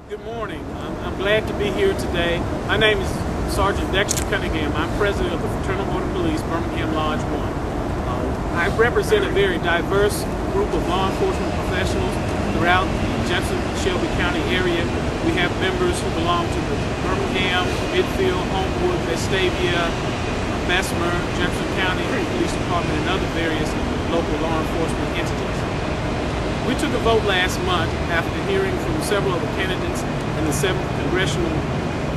Good morning. I'm glad to be here today. My name is Sergeant Dexter Cunningham. I'm president of the Fraternal Order of Police, Birmingham Lodge 1. I represent a very diverse group of law enforcement professionals throughout the Jefferson-Shelby County area. We have members who belong to the Birmingham, Midfield, Homewood, Vestavia, Bessemer, Jefferson County Police Department, and other various local law enforcement entities. We took a vote last month after hearing from several of the candidates in the 7th Congressional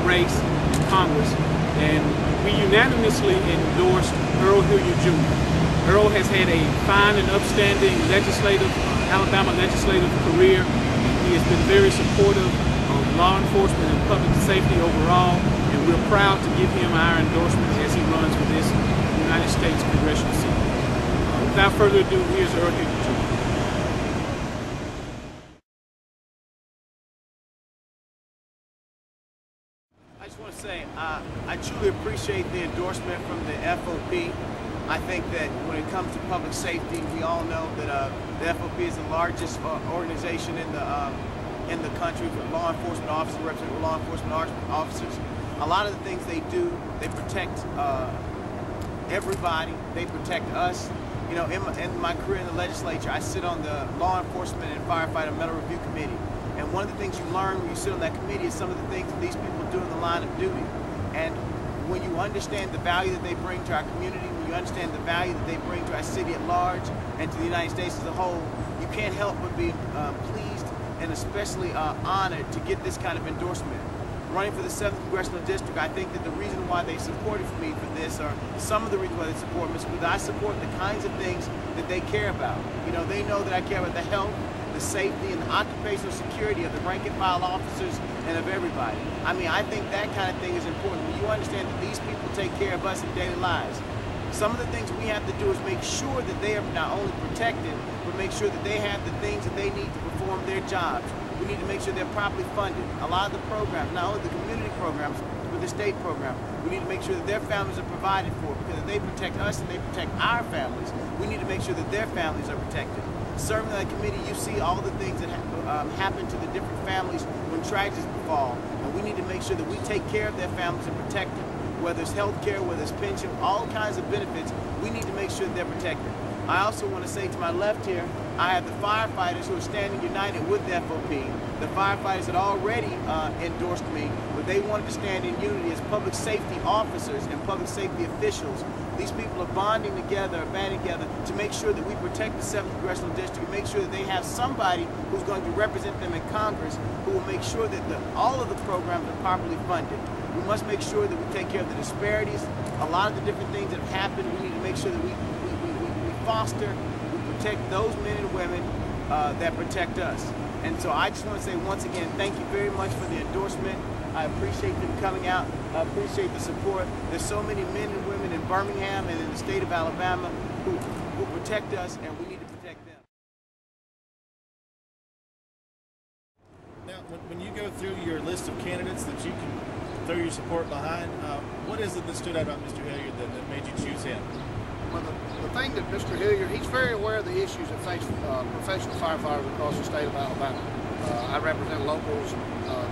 race in Congress, and we unanimously endorsed Earl Hilliard Jr. Earl has had a fine and upstanding Alabama legislative career. He has been very supportive of law enforcement and public safety overall, and we're proud to give him our endorsement as he runs for this United States Congressional Seat. Without further ado, here's Earl Hilliard Jr. I just want to say I truly appreciate the endorsement from the FOP. I think that when it comes to public safety, we all know that the FOP is the largest organization in the country for law enforcement officers, representing law enforcement officers. A lot of the things they do, they protect everybody. They protect us. You know, in my career in the legislature, I sit on the Law Enforcement and Firefighter Medal Review Committee. And one of the things you learn when you sit on that committee is some of the things that these people do in the line of duty. And when you understand the value that they bring to our community, when you understand the value that they bring to our city at large and to the United States as a whole, you can't help but be pleased and especially honored to get this kind of endorsement. Running for the 7th Congressional District, I think that the reason why they supported me for this, or some of the reasons why they support me, is because I support the kinds of things that they care about. You know, they know that I care about the health, the safety, and the occupational security of the rank and file officers and of everybody. I mean, I think that kind of thing is important. When you understand that these people take care of us in daily lives, some of the things we have to do is make sure that they are not only protected, but make sure that they have the things that they need to perform their jobs. We need to make sure they're properly funded. A lot of the programs, not only the community programs, but the state programs, we need to make sure that their families are provided for, because if they protect us and they protect our families, we need to make sure that their families are protected. Serving on that committee, you see all the things that happen to the different families when tragedies befall, and we need to make sure that we take care of their families and protect them. Whether it's health care, whether it's pension, all kinds of benefits, we need to make sure that they're protected. I also want to say to my left here, I have the firefighters who are standing united with the FOP. The firefighters had already endorsed me, but they wanted to stand in unity as public safety officers and public safety officials. These people are bonding together, banding together to make sure that we protect the 7th Congressional District, and make sure that they have somebody who's going to represent them in Congress who will make sure that all of the programs are properly funded. We must make sure that we take care of the disparities, a lot of the different things that have happened. We need to make sure that we foster, we protect those men and women that protect us. And so I just want to say once again, thank you very much for the endorsement. I appreciate them coming out. I appreciate the support. There's so many men and women in Birmingham and in the state of Alabama who protect us, and we need to protect them. Now, when you go through your list of candidates that you can throw your support behind, what is it that stood out about Mr. Hilliard that made you choose him? Well, the thing that Mr. Hilliard, he's very aware of the issues that face professional firefighters across the state of Alabama. I represent locals,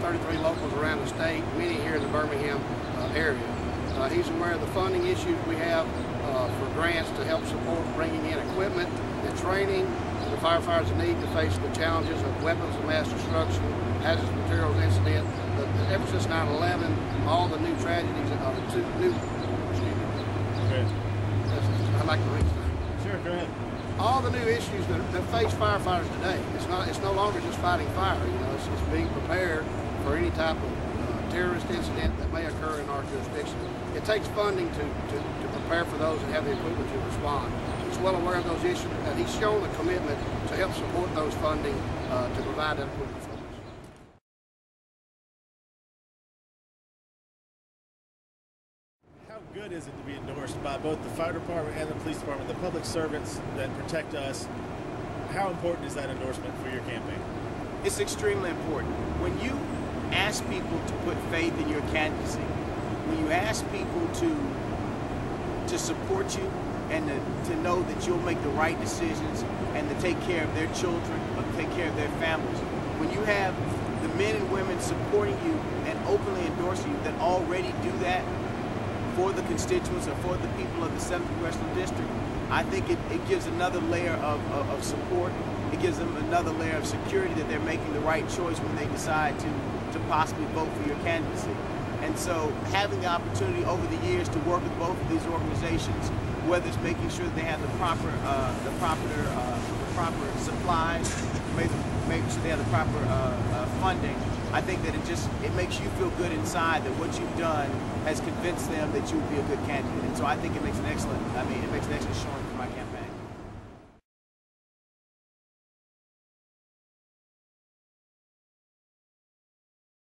33 locals around the state, many here in the Birmingham area. He's aware of the funding issues we have for grants to help support bringing in equipment and training the firefighters need to face the challenges of weapons of mass destruction, hazardous materials incident. Ever since 9/11, all the new tragedies, I'd like to read that. Sure, go ahead. All the new issues that face firefighters today, it's no longer just fighting fire. You know, it's being prepared for any type of terrorist incident that may occur in our jurisdiction. It takes funding to prepare for those and have the equipment to respond. He's well aware of those issues, and he's shown a commitment to help support those funding to provide that equipment for us. How good is it to be endorsed by both the fire department and the police department, the public servants that protect us? How important is that endorsement for your campaign? It's extremely important. When you ask people to put faith in your candidacy, when you ask people to support you and to know that you'll make the right decisions and to take care of their children or take care of their families, when you have the men and women supporting you and openly endorsing you that already do that for the constituents or for the people of the 7th Congressional District, I think it gives another layer of support. It gives them another layer of security that they're making the right choice when they decide to possibly vote for your candidacy. And so having the opportunity over the years to work with both of these organizations, whether it's making sure that they have the proper supplies, making sure they have the proper funding, I think that it makes you feel good inside that what you've done has convinced them that you would be a good candidate. And so I think it makes an excellent showing.